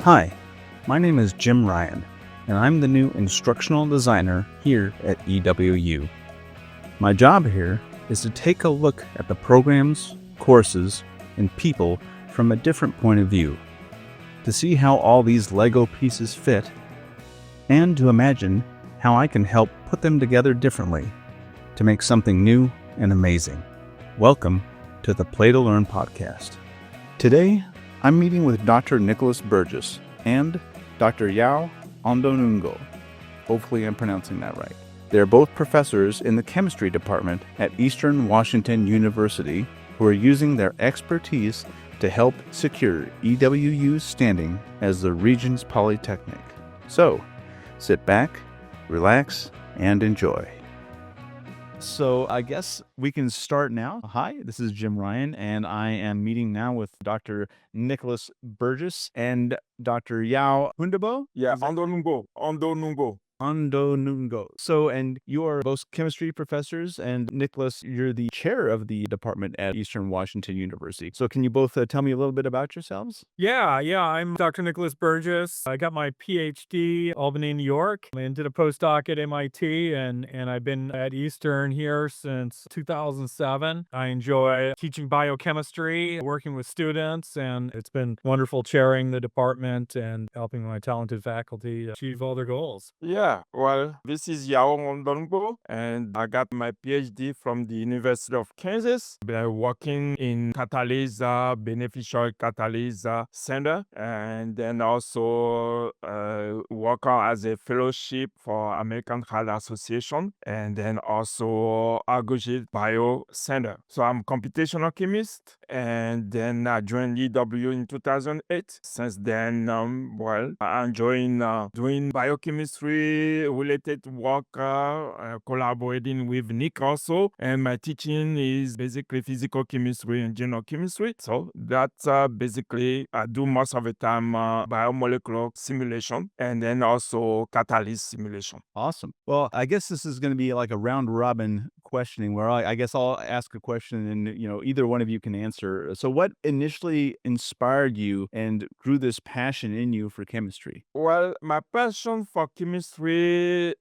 Hi, my name is Jim Ryan, and I'm the new instructional designer here at EWU. My job here is to take a look at the programs, courses, and people from a different point of view, to see how all these Lego pieces fit, and to imagine how I can help put them together differently to make something new and amazing. Welcome to the Play to Learn podcast. Today, I'm meeting with Dr. Nickolas Burgis and Dr. Yao Houndonougbo. Hopefully I'm pronouncing that right. They're both professors in the chemistry department at Eastern Washington University who are using their expertise to help secure EWU's standing as the region's polytechnic. So, sit back, relax, and enjoy. So I guess we can start now. Hi, this is Jim Ryan, and I am meeting now with Dr. Nickolas Burgis and Dr. Yao Houndonougbo. Yeah, Houndonougbo. Houndonougbo. So, and you are both chemistry professors, and Nickolas, you're the chair of the department at Eastern Washington University. So can you both tell me a little bit about yourselves? Yeah, I'm Dr. Nickolas Burgis. I got my PhD Albany, New York, and did a postdoc at MIT, and I've been at Eastern here since 2007. I enjoy teaching biochemistry, working with students, and it's been wonderful chairing the department and helping my talented faculty achieve all their goals. Yeah, well, this is Yao Houndonougbo, and I got my PhD from the University of Kansas. Been working in catalysis, beneficial catalysis center, and then also work as a fellowship for American Heart Association, and then also Agogit Bio Center. So I'm computational chemist, and then I joined EW in 2008. Since then, I'm enjoying doing biochemistry related work, collaborating with Nick also, and my teaching is basically physical chemistry and genome chemistry. So that's basically I do most of the time biomolecular simulation and then also catalyst simulation. Awesome. Well, I guess this is going to be like a round robin questioning where I guess I'll ask a question and either one of you can answer. So what initially inspired you and grew this passion in you for chemistry? Well, my passion for chemistry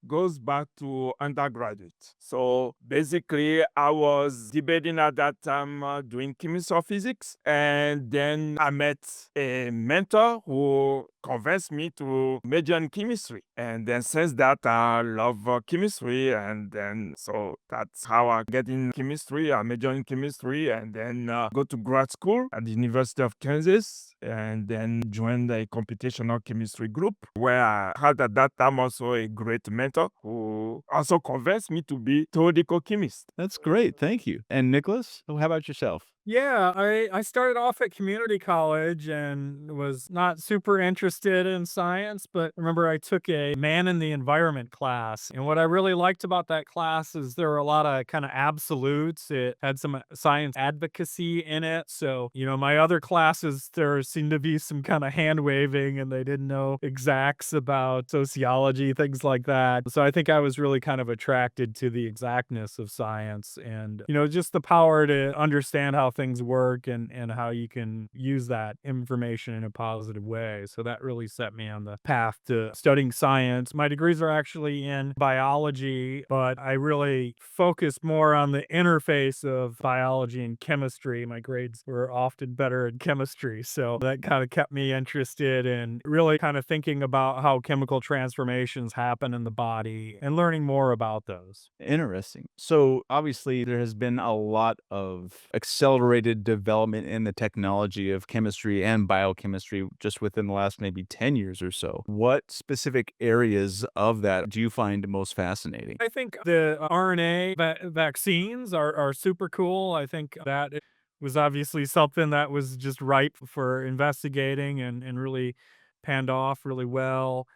goes back to undergraduate. So basically, I was debating at that time doing chemistry or physics, and then I met a mentor who convinced me to major in chemistry. And then since that, I love chemistry, and then so that's how I get in chemistry. I major in chemistry, and then go to grad school at the University of Kansas, and then joined a computational chemistry group where I had at that time also a great mentor who also convinced me to be theoretical chemist. That's great. Thank you. And Nickolas, how about yourself? Yeah, I started off at community college and was not super interested in science, but remember I took a man in the environment class. And what I really liked about that class is there were a lot of kind of absolutes. It had some science advocacy in it. So, my other classes, there seemed to be some kind of hand waving and they didn't know exacts about sociology, things like that. So I think I was really kind of attracted to the exactness of science and, just the power to understand how things work and how you can use that information in a positive way. So that really set me on the path to studying science. My degrees are actually in biology, but I really focused more on the interface of biology and chemistry. My grades were often better in chemistry. So that kind of kept me interested in really kind of thinking about how chemical transformations happen in the body and learning more about those. Interesting. So obviously there has been a lot of accelerated development in the technology of chemistry and biochemistry just within the last maybe 10 years or so. What specific areas of that do you find most fascinating? I think the RNA vaccines are super cool. I think that it was obviously something that was just ripe for investigating and really panned off really well.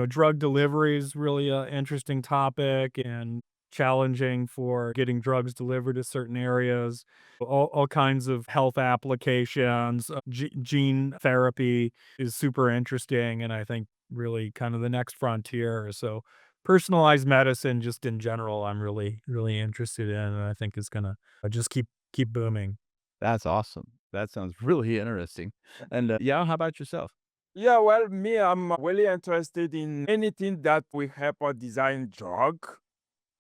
Drug delivery is really an interesting topic and challenging for getting drugs delivered to certain areas. All kinds of health applications, gene therapy is super interesting, and I think really kind of the next frontier. So personalized medicine just in general, I'm really, really interested in, and I think is gonna just keep booming. That's awesome. That sounds really interesting. And yeah, how about yourself? Yeah, well, me, I'm really interested in anything that will help us design drug,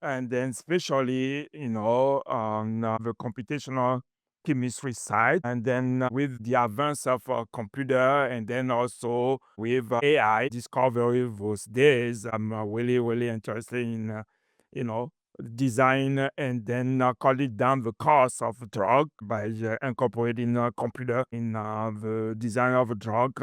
and then especially, on the computational chemistry side, and then with the advance of computer, and then also with AI discovery those days, I'm really, really interested in, you know, design and then cut it down the cost of a drug by incorporating computer in the design of a drug.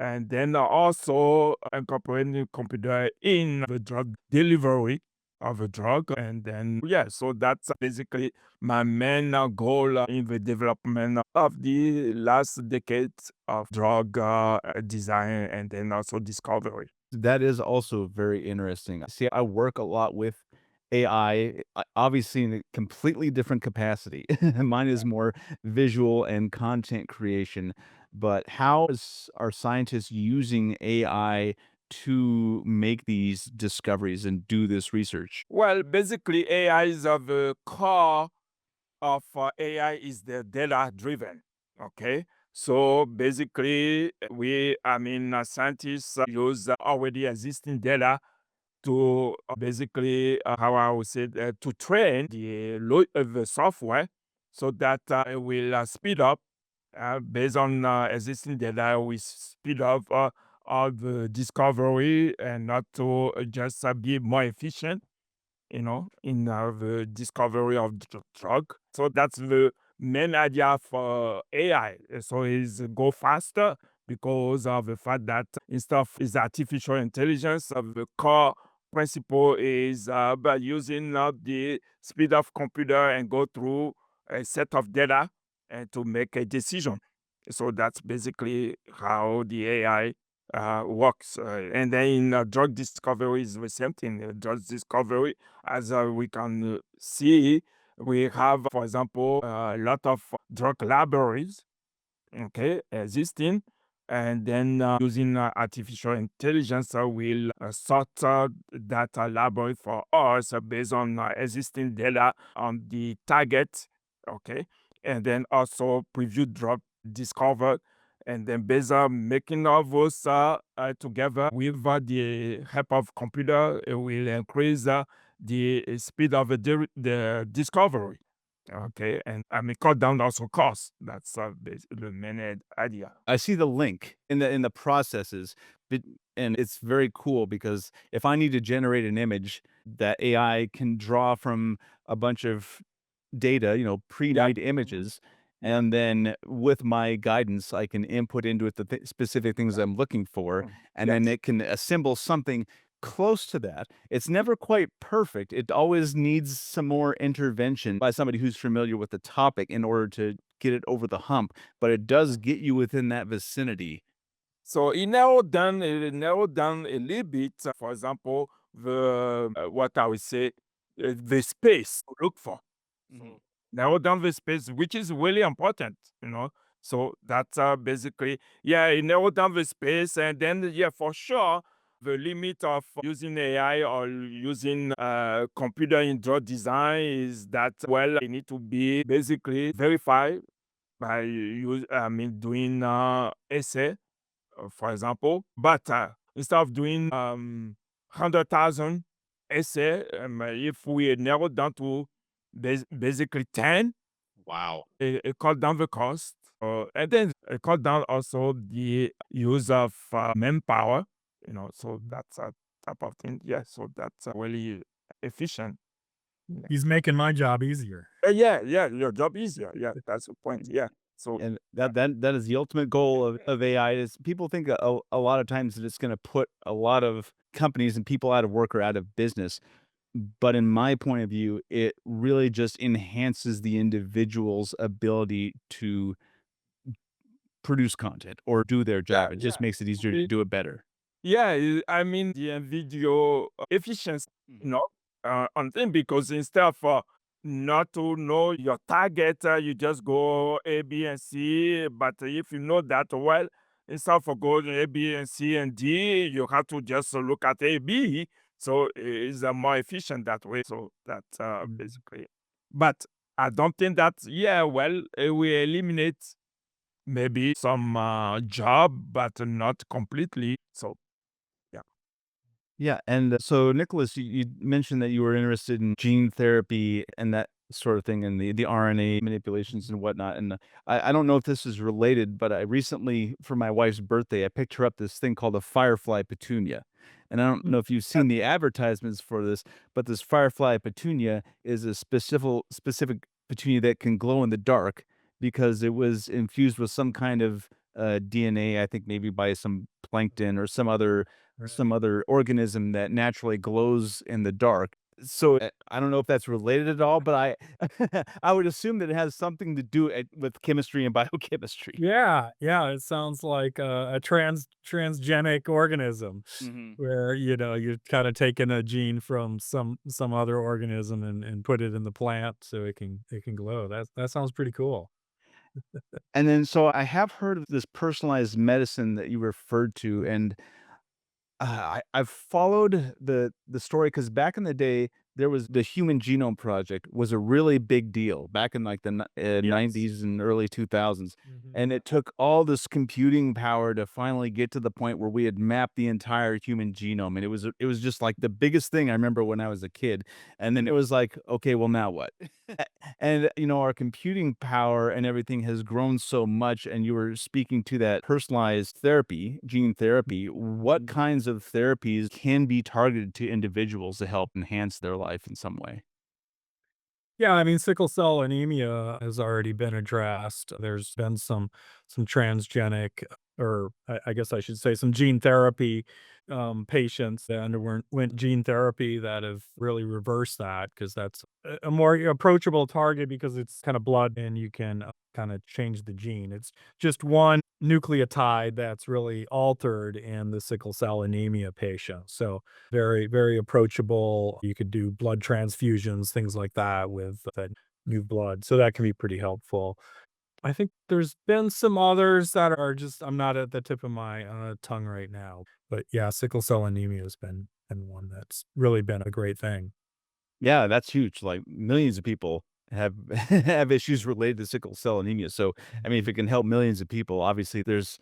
And then also incorporating computer in the drug delivery of a drug. And then, yeah, so that's basically my main goal in the development of the last decade of drug design and then also discovery. That is also very interesting. See, I work a lot with AI, obviously in a completely different capacity. Mine is more visual and content creation, but are scientists using AI to make these discoveries and do this research? Well, basically, AI is the core of AI is the data driven. Okay. So basically, scientists use already existing data to basically, how I would say, to train the software so that it will speed up based on existing data, we speed up all the discovery and not to just be more efficient, in the discovery of the drug. So that's the main idea for AI. So is go faster because of the fact that instead of is artificial intelligence, the core principle is by using the speed of computer and go through a set of data and to make a decision. So that's basically how the AI works. And then in drug discovery is the same thing. Drug discovery, as we can see, we have, for example, a lot of drug libraries, okay, existing. And then using artificial intelligence will sort that library for us based on existing data on the target, okay, and then also preview drug discovered. And then based on making all those together with the help of computer, it will increase the speed of the discovery. Okay, and cut down also costs. That's the main idea. I see the link in the processes, but and it's very cool because if I need to generate an image that AI can draw from a bunch of data, Yeah. pre-made images, and then with my guidance, I can input into it the specific things I'm looking for, and then Yes. it can assemble something close to that. It's never quite perfect. It always needs some more intervention by somebody who's familiar with the topic in order to get it over the hump, but it does get you within that vicinity. So it narrowed down a little bit. For example, the what I would say, the space to look for. Mhm. So narrow down the space, which is really important. So that's basically, yeah, it narrowed down the space, and then yeah, for sure, the limit of using AI or using computer in drug design is that, well, it need to be basically verified by doing essay, for example. But instead of doing 100,000 essay, if we narrow down to basically 10, Wow. it cut down the cost. And then it cut down also the use of manpower. So that's a type of thing. Yeah, so that's really efficient. Yeah. He's making my job easier. Yeah, yeah, your job easier. Yeah, that's the point. Yeah. So And that is the ultimate goal of AI is people think a lot of times that it's gonna put a lot of companies and people out of work or out of business. But in my point of view, it really just enhances the individual's ability to produce content or do their yeah, job. It just makes it easier to yeah. do it better. Yeah, the video efficiency, Mhm. on thing, because instead of not to know your target, you just go A, B, and C. But if you know that well, instead of going A, B, and C and D, you have to just look at A, B. So it's more efficient that way. So that's Mhm. basically. But I don't think that, yeah, well, we eliminate maybe some job, but not completely. So yeah. Yeah, and so Nicholas, you mentioned that you were interested in gene therapy and that sort of thing, and the RNA manipulations and whatnot. And I don't know if this is related, but I recently, for my wife's birthday, I picked her up this thing called a firefly petunia. And I don't know if you've seen the advertisements for this, but this firefly petunia is a specific petunia that can glow in the dark because it was infused with some kind of DNA, I think maybe by some plankton or some other organism that naturally glows in the dark. So, I don't know if that's related at all, but I I would assume that it has something to do with chemistry and biochemistry. Yeah, yeah, it sounds like a transgenic organism Mhm. where, you're kinda taking a gene from some other organism and put it in the plant so it can glow. That sounds pretty cool. And then so I have heard of this personalized medicine that you referred to, and I've followed the story because back in the day, there was the Human Genome Project was a really big deal back in like the Yes. 90s and early 2000s, Mhm. and it took all this computing power to finally get to the point where we had mapped the entire human genome, and it was just like the biggest thing I remember when I was a kid, and then it was like, okay, well now what? And, our computing power and everything has grown so much, and you were speaking to that personalized therapy, gene therapy. What kinds of therapies can be targeted to individuals to help enhance their life in some way? Yeah, I mean, sickle cell anemia has already been addressed. There's been some transgenic, or I guess I should say, some gene therapy patients that underwent gene therapy that have really reversed that because that's a more approachable target because it's kind of blood and you can kind of change the gene. It's just one nucleotide that's really altered in the sickle cell anemia patient. So very, very approachable. You could do blood transfusions, things like that with that new blood. So that can be pretty helpful. I think there's been some others that are just I'm not at the tip of my tongue right now. But yeah, sickle cell anemia has been one that's really been a great thing. Yeah, that's huge. Like millions of people have have issues related to sickle cell anemia. So, I mean, if Mhm. it can help millions of people, obviously there's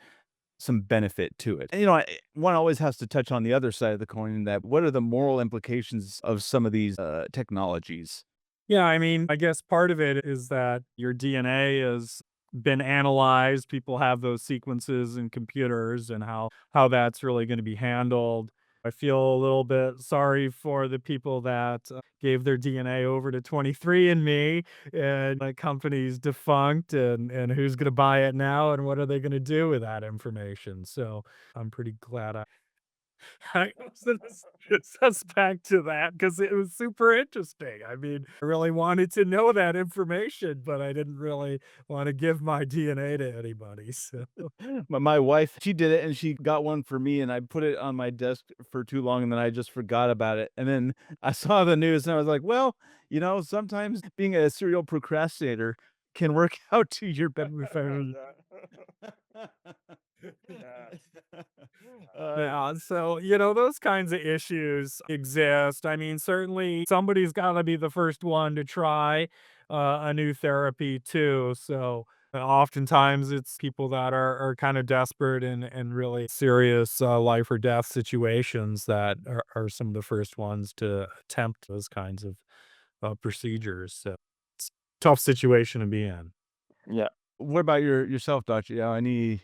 some benefit to it. And, one always has to touch on the other side of the coin that what are the moral implications of some of these technologies? Yeah, I mean, I guess part of it is that your DNA has been analyzed. People have those sequences in computers and how that's really going to be handled. I feel a little bit sorry for the people that gave their DNA over to 23andMe and the company's defunct and who's going to buy it now and what are they going to do with that information. So I'm pretty glad I was suspect to that because it was super interesting. I mean, I really wanted to know that information, but I didn't really wanna give my DNA to anybody, so My wife, she did it and she got one for me and I put it on my desk for too long and then I just forgot about it. And then I saw the news and I was like, well, sometimes being a serial procrastinator can work out to your benefit. Yeah. Uh, yeah, so, those kinds of issues exist. I mean, certainly somebody's gotta be the first one to try, a new therapy too, so, oftentimes it's people that are kinda desperate and really serious, life or death situations that are some of the first ones to attempt those kinds of, procedures, so it's a tough situation to be in. yeah. What about yourself, Doctor? Yeah, any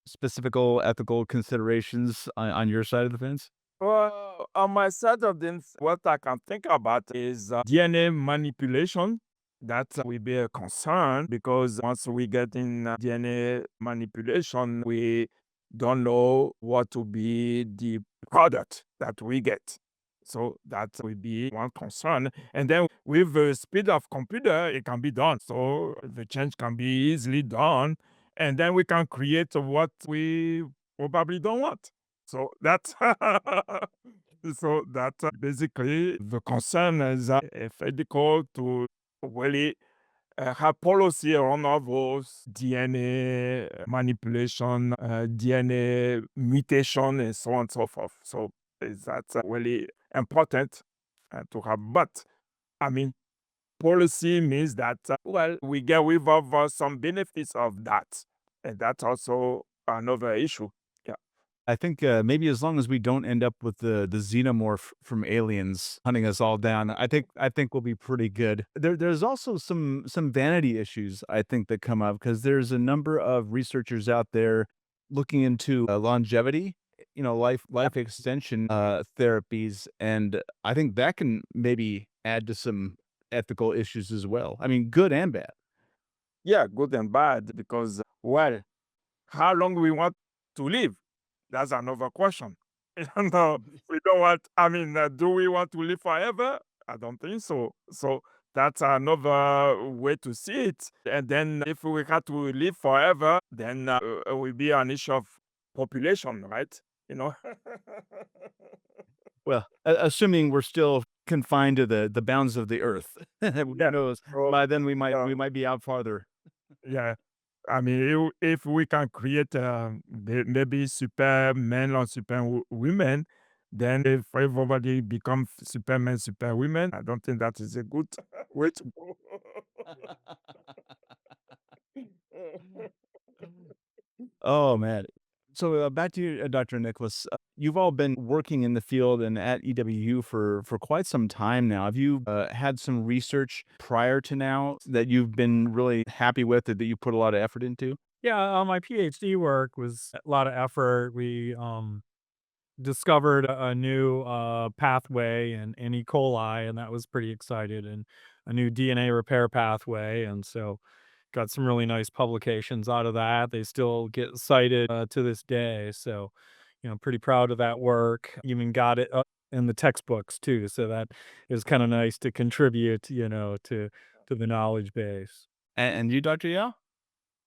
specifical ethical considerations on your side of the fence? Well, on my side of things, what I can think about is DNA manipulation. That will be a concern because once we get in DNA manipulation, we don't know what will be the product that we get. So that will be one concern. And then with the speed of computer, it can be done. So the change can be easily done. And then we can create what we probably don't want. So that's basically the concern is ethical to really have policy around all those DNA manipulation, DNA mutation, and so on and so forth. So is that really important to have? But I mean, policy means that, well, we get rid of some benefits of that. And that's also another issue. Yeah. I think maybe as long as we don't end up with the xenomorph from Aliens hunting us all down, I think we'll be pretty good. There's also some vanity issues I think that come up because there's a number of researchers out there looking into longevity, life extension therapies, and I think that can maybe add to some ethical issues as well. I mean, good and bad. Yeah, good and bad, because, well, how long we want to live? That's another question. We don't want, I mean, do we want to live forever? I don't think so. So that's another way to see it. And then if we had to live forever, then it will be an issue of population, right? You know? Well, assuming we're still confined to the bounds of the earth. Who Yeah. knows? So, By then we might uh, we might be out farther. yeah. I mean, if we can create maybe supermen or superwomen, then if everybody become supermen, superwomen, I don't think that is a good way to go. Oh, man. So, back to you, Dr. Nicholas. You've all been working in the field and at EWU for quite some time now. Have you had some research prior to now that you've been really happy with, that you put a lot of effort into? Yeah, my PhD work was a lot of effort. We discovered a new pathway in E. coli, and that was pretty excited, and a new DNA repair pathway, and so got some really nice publications out of that. They still get cited to this day, so pretty proud of that work. Even got it in the textbooks too, so that is kind of nice to contribute, to the knowledge base. And you, Dr. Yao?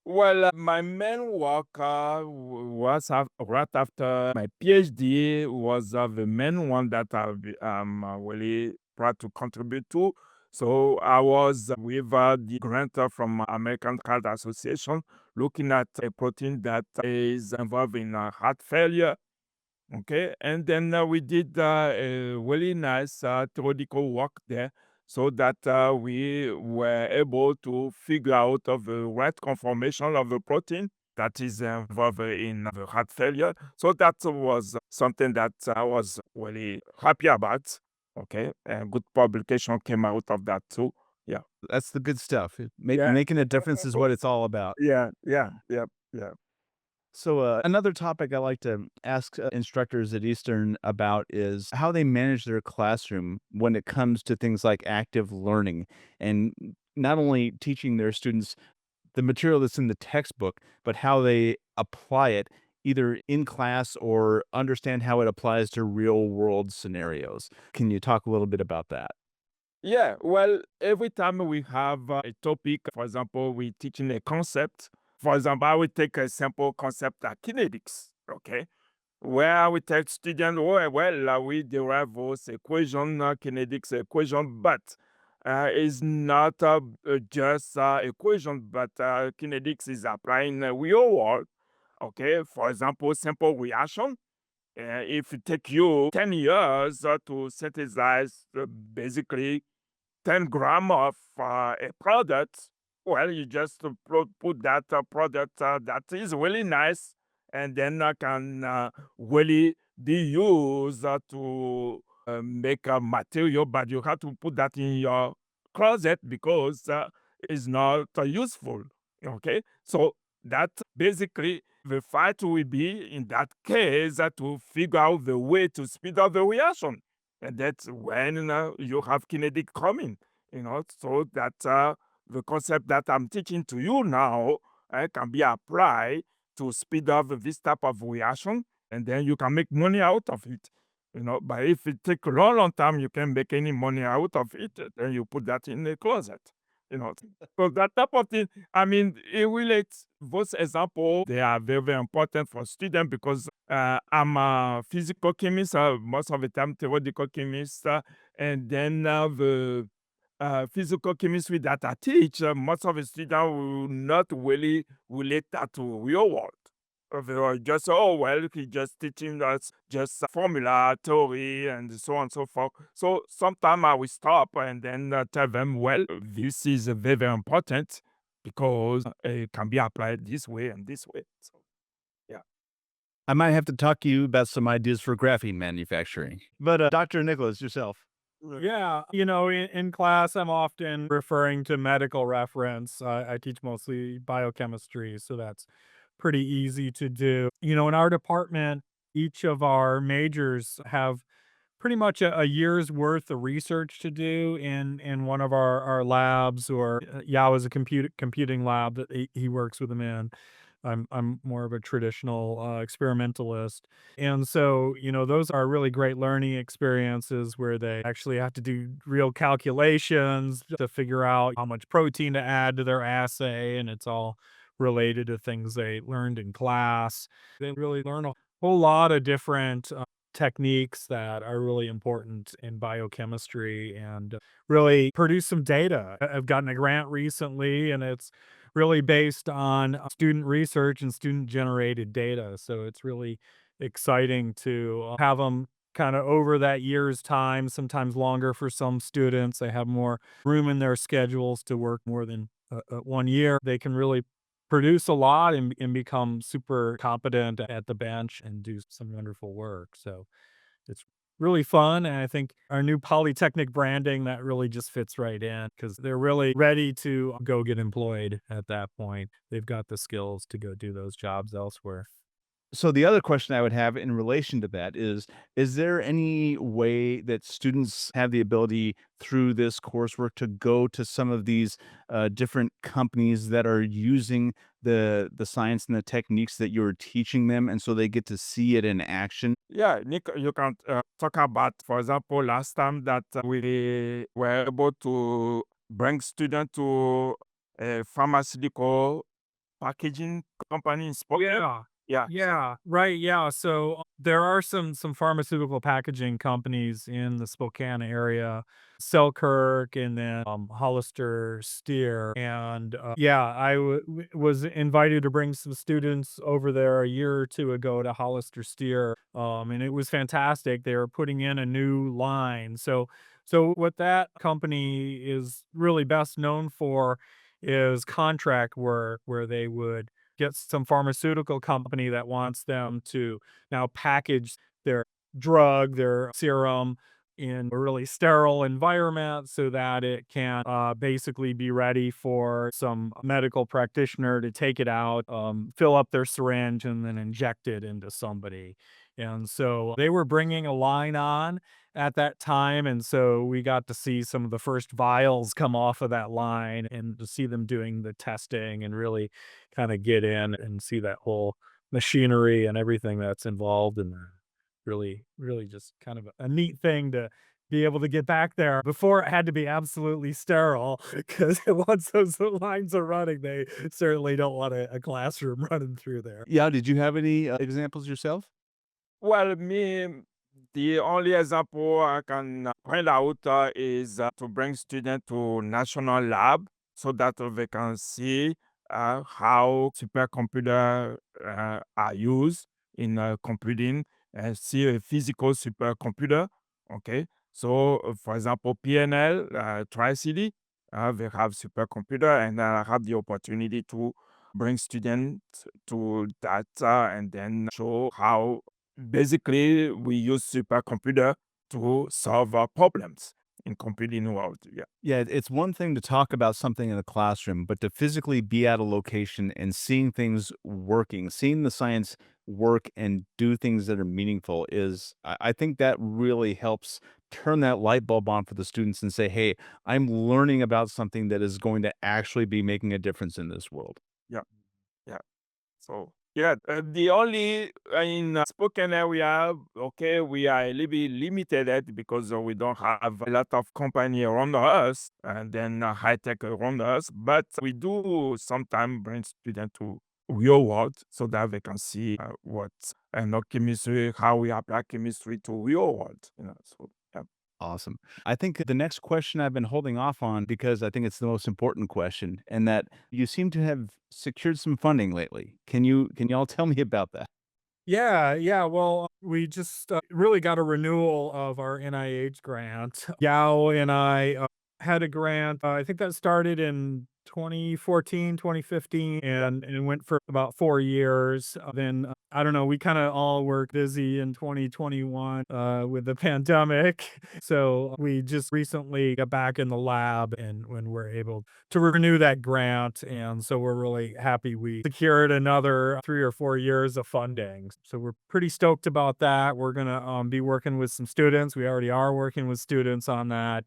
Well, my main work was right after my PhD, was the main one that I'm really proud to contribute to. So I was with the grant from American Heart Association, looking at a protein that is involved in heart failure. Okay, and then we did a really nice theoretical work there, so that we were able to figure out of the right conformation of the protein that is involved in the heart failure. So that was something that I was really happy about. Okay, and good publication came out of that too. Yeah, That's the good stuff. yeah, Making a difference is what it's all about. yeah, yeah, yeah, yeah. So, another topic I like to ask instructors at Eastern about is how they manage their classroom when it comes to things like active learning, and not only teaching their students the material that's in the textbook, but how they apply it either in class or understand how it applies to real world scenarios. Can you talk a little bit about that? Yeah, well, every time we have a topic, for example, we teaching a concept. For example, I will take a simple concept like kinetics, okay? Where we take students, oh, well, we derive those equation, kinetics equation, but it's not just equation, but kinetics is applying real world, okay? For example, simple reaction. If it take you 10 years to synthesize basically 10 gram of a product, well, you just put that product that is really nice, and then can really be used to make a material, but you have to put that in your closet because it's not useful. Okay, so that basically the fight will be in that case to figure out the way to speed up the reaction, and that's when you have kinetic coming, so that the concept that I'm teaching to you now can be applied to speed up this type of reaction, and then you can make money out of it. But if it take a long, long time, you can make any money out of it, then you put that in the closet. You know, so that type of thing. I mean, it relates. Those examples, they are very, very important for students because I'm a physical chemist, most of the time theoretical chemist, and then the physical chemistry that I teach, most of the students will not really relate that to real world. They were just, oh, well, he just teaching us just formula, theory, and so on and so forth. So sometimes I will stop and then tell them, well, this is very, very important because it can be applied this way and this way. So, yeah. I might have to talk to you about some ideas for graphene manufacturing. But Dr. Nickolas, yourself. Yeah, in class, I'm often referring to medical reference. I teach mostly biochemistry, so that's pretty easy to do. In our department, each of our majors have pretty much a year's worth of research to do in one of our labs, or Yao is a computing lab that he works with them in. I'm more of a traditional experimentalist. And so, those are really great learning experiences where they actually have to do real calculations to figure out how much protein to add to their assay. And it's all related to things they learned in class. They really learn a whole lot of different techniques that are really important in biochemistry, and really produce some data. I've gotten a grant recently, and it's really based on student research and student generated data. So it's really exciting to have them kind of over that year's time, sometimes longer for some students. They have more room in their schedules to work more than 1 year. They can really produce a lot and become super competent at the bench and do some wonderful work. So it's really fun. And I think our new polytechnic branding, that really just fits right in because they're really ready to go get employed at that point. They've got the skills to go do those jobs elsewhere. So the other question I would have in relation to that is there any way that students have the ability through this coursework to go to some of these different companies that are using the science and the techniques that you're teaching them, and so they get to see it in action? Yeah, Nick, you can talk about, for example, last time that we were able to bring students to a pharmaceutical packaging company in Spokane. Yeah. Yeah. Yeah, right, yeah, so, there are some pharmaceutical packaging companies in the Spokane area, Selkirk, and then, Hollister Steer, and, yeah, was invited to bring some students over there a year or 2 ago to Hollister Steer, and it was fantastic. They were putting in a new line. So what that company is really best known for is contract work, where they would get some pharmaceutical company that wants them to now package their drug, their serum, in a really sterile environment so that it can basically be ready for some medical practitioner to take it out, fill up their syringe, and then inject it into somebody. And so they were bringing a line on at that time. And so we got to see some of the first vials come off of that line and to see them doing the testing and really kind of get in and see that whole machinery and everything that's involved in that. Really, really just kind of a neat thing to be able to get back there before it had to be absolutely sterile. Because once those lines are running, they certainly don't want a classroom running through there. Yeah, did you have any examples yourself? Well, me, the only example I can point out is to bring students to national lab so that they can see how supercomputer are used in computing and see a physical supercomputer. Okay, so for example, PNL, Tri-City, they have supercomputer, and I have the opportunity to bring students to that and then show how basically we use supercomputer to solve our problems in computing world. Yeah. Yeah, it's one thing to talk about something in the classroom, but to physically be at a location and seeing things working, seeing the science work and do things that are meaningful I think that really helps turn that light bulb on for the students and say, hey, I'm learning about something that is going to actually be making a difference in this world. Yeah. Yeah. So yeah, the only in Spoken area, okay, we are a little bit limited because we don't have a lot of company around us and then high tech around us. But we do sometimes bring students to real world so that they can see what chemistry, how we apply chemistry to real world. So yeah. Awesome. I think the next question I've been holding off on because I think it's the most important question, and that you seem to have secured some funding lately. Can you all tell me about that? Yeah, yeah. Well, we just really got a renewal of our NIH grant. Yao and I had a grant. I think that started in 2014, 2015, and went for about 4 years. Then I don't know. We kind of all were busy in 2021 with the pandemic, so we just recently got back in the lab and when we're able to renew that grant. And so we're really happy we secured another 3 or 4 years of funding. So we're pretty stoked about that. We're going to be working with some students. We already are working with students on that.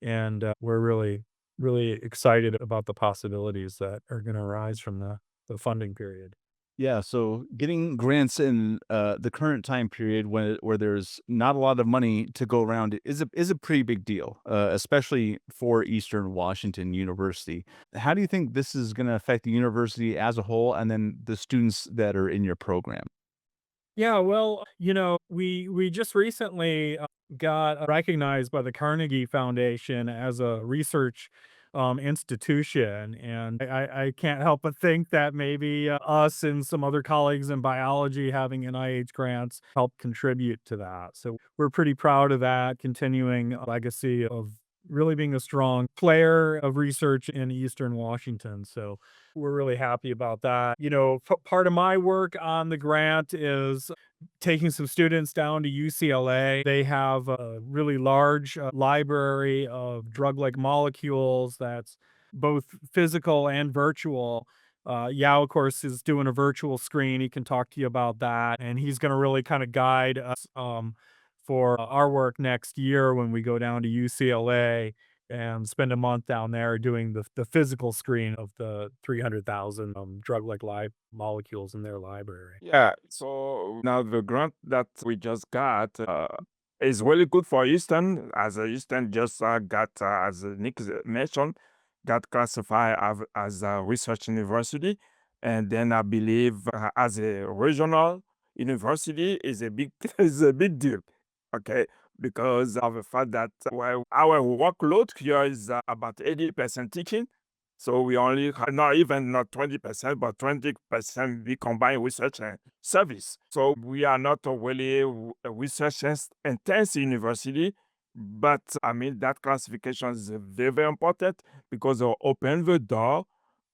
And we're really, really excited about the possibilities that are going to arise from the funding period. Yeah, so getting grants in the current time period where there's not a lot of money to go around is a pretty big deal, especially for Eastern Washington University. How do you think this is going to affect the university as a whole, and then the students that are in your program? Yeah, well, we just recently got recognized by the Carnegie Foundation as a research institution, and I can't help but think that maybe us and some other colleagues in biology having NIH grants help contribute to that. So we're pretty proud of that continuing legacy of really being a strong player of research in Eastern Washington. So we're really happy about that. Part of my work on the grant is taking some students down to UCLA. They have a really large library of drug-like molecules that's both physical and virtual. Yao, of course, is doing a virtual screen. He can talk to you about that, and he's going to really kind of guide us for our work next year when we go down to UCLA and spend a month down there doing the physical screen of the 300,000 drug-like molecules in their library. Yeah, so now the grant that we just got is really good for Houston, as Houston just got, as Nick mentioned, got classified as a research university. And then I believe as a regional university is a big is a big deal. Okay, because of the fact that well, our workload here is about 80% teaching, so we only have not even not 20%, but 20% we combine research and service. So we are not a really a research intense university, but I mean that classification is very, very important because it open the door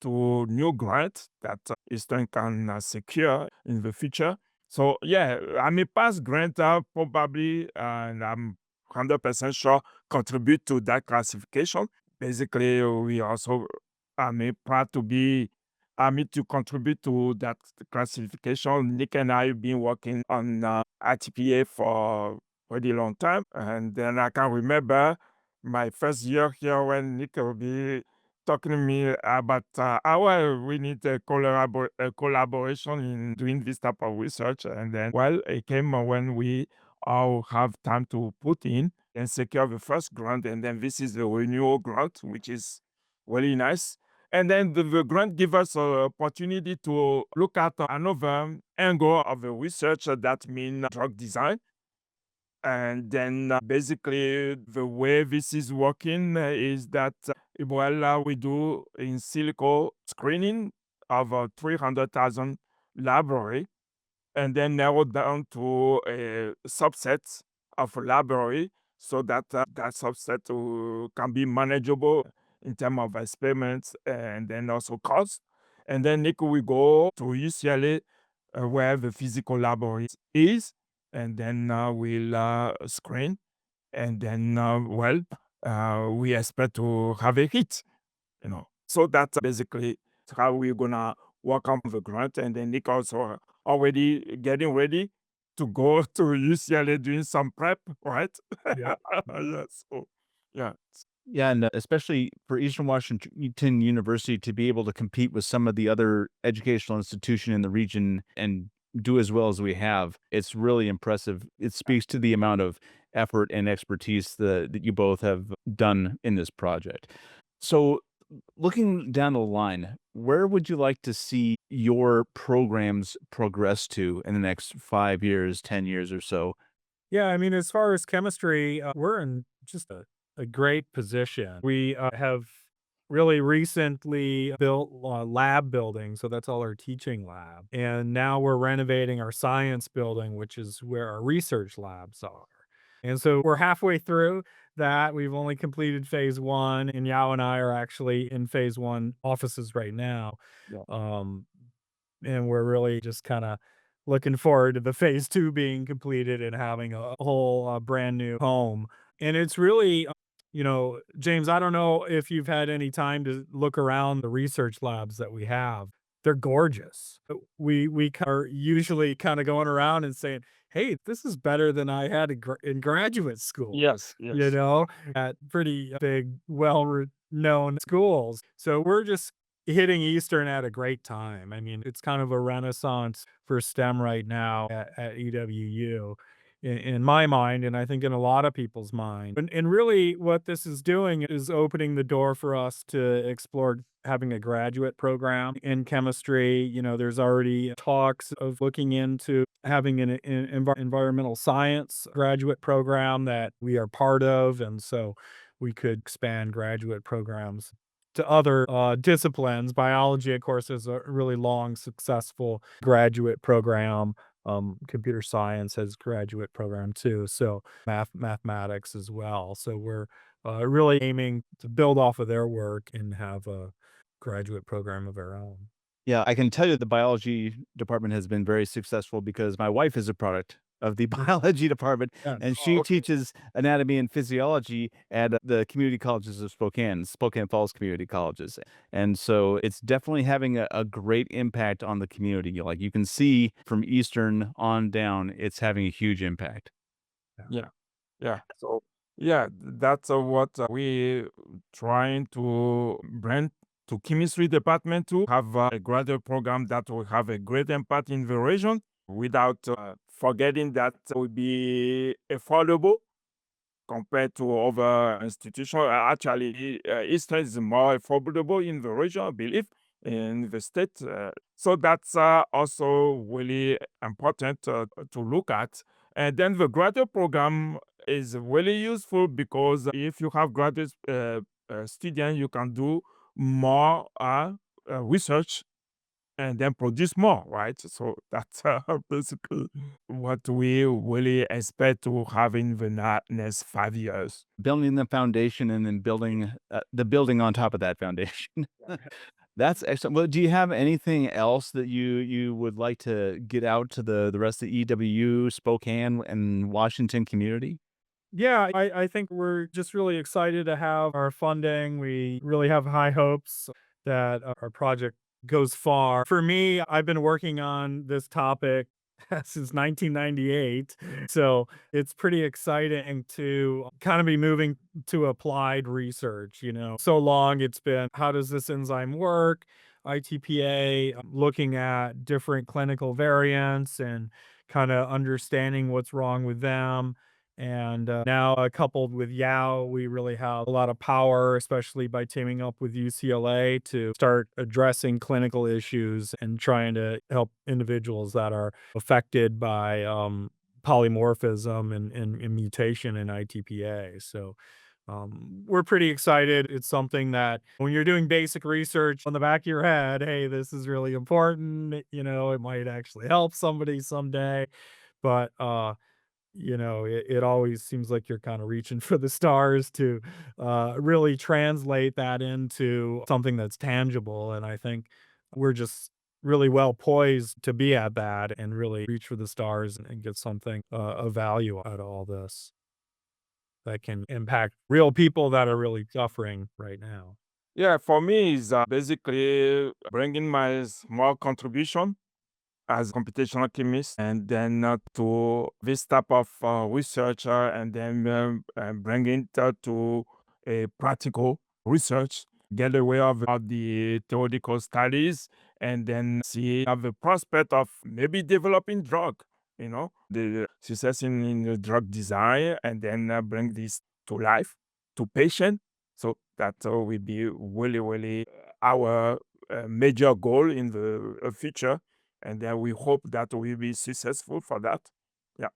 to new grants that Eastern can secure in the future. So yeah, I mean past grant are probably, and I'm 100% sure, contribute to that classification. Basically, we also proud to be, to contribute to that classification. Nick and I have been working on ITPA for pretty long time. And then I can remember my first year here when Nick will be talking to me about how we need a collaboration in doing this type of research. And then, well, it came when we all have time to put in and secure the first grant. And then this is the renewal grant, which is really nice. And then the grant gives us an opportunity to look at another angle of the research that means drug design. And then basically the way this is working is that, we do in silico screening of 300,000 library and then narrow down to a subset of library so that that subset can be manageable in terms of experiments and then also cost. And then Nick will go to UCLA where the physical library is, and then we'll screen, and then we expect to have a hit. So that's basically how we're gonna work on the grant. And then Nick also already getting ready to go to UCLA doing some prep, right? Yeah. Yeah, so yeah. Yeah, and especially for Eastern Washington University to be able to compete with some of the other educational institution in the region and do as well as we have, it's really impressive. It speaks to the amount of effort and expertise that you both have done in this project. So, looking down the line, where would you like to see your programs progress to in the next 5 years, 10 years or so? Yeah, I mean, as far as chemistry, we're in just a great position. We have really recently built a lab building, so that's all our teaching lab. And now we're renovating our science building, which is where our research labs are. And so we're halfway through that. We've only completed phase one, and Yao and I are actually in phase one offices right now. Yeah. Um, and we're really just kind of looking forward to the phase two being completed and having a whole brand new home. And it's really, James, I don't know if you've had any time to look around the research labs that we have. They're gorgeous. We are usually kind of going around and saying, "Hey, this is better than I had in graduate school." Yes, You yes. know, at pretty big, well-known schools. So we're just hitting Eastern at a great time. I mean, it's kind of a renaissance for STEM right now at EWU in my mind, and I think in a lot of people's mind. And really, what this is doing is opening the door for us to explore having a graduate program in chemistry. There's already talks of looking into having an environmental science graduate program that we are part of, and so we could expand graduate programs to other disciplines. Biology, of course, is a really long, successful graduate program. Computer science has graduate program too. So mathematics as well. So we're really aiming to build off of their work and have a graduate program of our own. Yeah, I can tell you the biology department has been very successful because my wife is a product of the biology department, Yeah. and Oh, she okay. teaches anatomy and physiology at the community colleges of Spokane Falls community colleges. And so it's definitely having a great impact on the community. Like you can see from Eastern on down, it's having a huge impact. Yeah, yeah. So yeah, that's what we trying to bring to chemistry department to have a graduate program that will have a great impact in the region without forgetting that will be affordable compared to other institutions. Actually, Eastern is more affordable in the region, I believe, in the state. So that's also really important to look at. And then the graduate program is really useful because if you have graduate students, you can do more research and then produce more, right? So that's basically what we really expect to have in the next 5 years. Building the foundation and then building the building on top of that foundation. That's excellent. Well, do you have anything else that you would like to get out to the rest of the EWU, Spokane, and Washington community? Yeah, I think we're just really excited to have our funding. We really have high hopes that our project goes far. For me, I've been working on this topic since 1998. So it's pretty exciting to kind of be moving to applied research. So long it's been, how does this enzyme work? ITPA, looking at different clinical variants and kind of understanding what's wrong with them. And now, coupled with Yao, we really have a lot of power, especially by teaming up with UCLA to start addressing clinical issues and trying to help individuals that are affected by polymorphism and mutation in ITPA. So we're pretty excited. It's something that when you're doing basic research on the back of your head, hey, this is really important. It might actually help somebody someday. But it always seems like you're kind of reaching for the stars to really translate that into something that's tangible. And I think we're just really well poised to be at that and really reach for the stars and get something of value out of all this that can impact real people that are really suffering right now. Yeah, for me, is basically bringing my small contribution as a computational chemist and then to this type of researcher and then bring it to a practical research, get away of the theoretical studies and then see have the prospect of maybe developing drug, the success in the drug design and then bring this to life, to patient. So that will be really, really our major goal in the future and then we hope that we'll be successful for that. Yeah.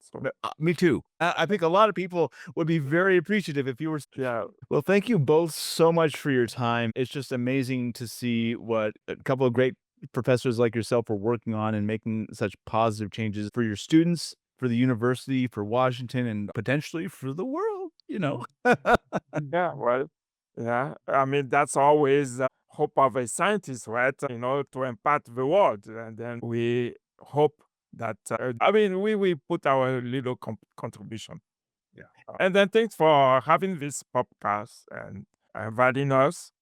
So, Me too. I think a lot of people would be very appreciative if you were. yeah. Well, thank you both so much for your time. It's just amazing to see what a couple of great professors like yourself are working on and making such positive changes for your students, for the university, for Washington, and potentially for the world, you know. Yeah, well, yeah. I mean, that's always the hope of a scientist, right? To impact the world. And then we hope that, I mean, we put our little contribution. Yeah. And then thanks for having this podcast and inviting us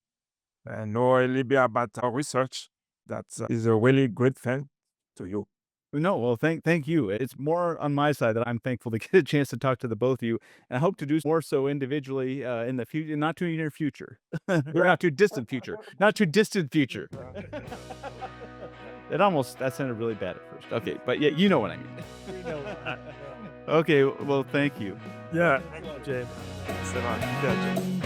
and know a little bit about our research. That is a really great thing to you. No, well, thank you. It's more on my side that I'm thankful to get a chance to talk to the both of you, and I hope to do more so individually in the future, not too near future, or not too distant future, not too distant future. That sounded really bad at first. Okay, but yeah, you know what I mean. Okay, well, thank you. Yeah. James. Yeah, James.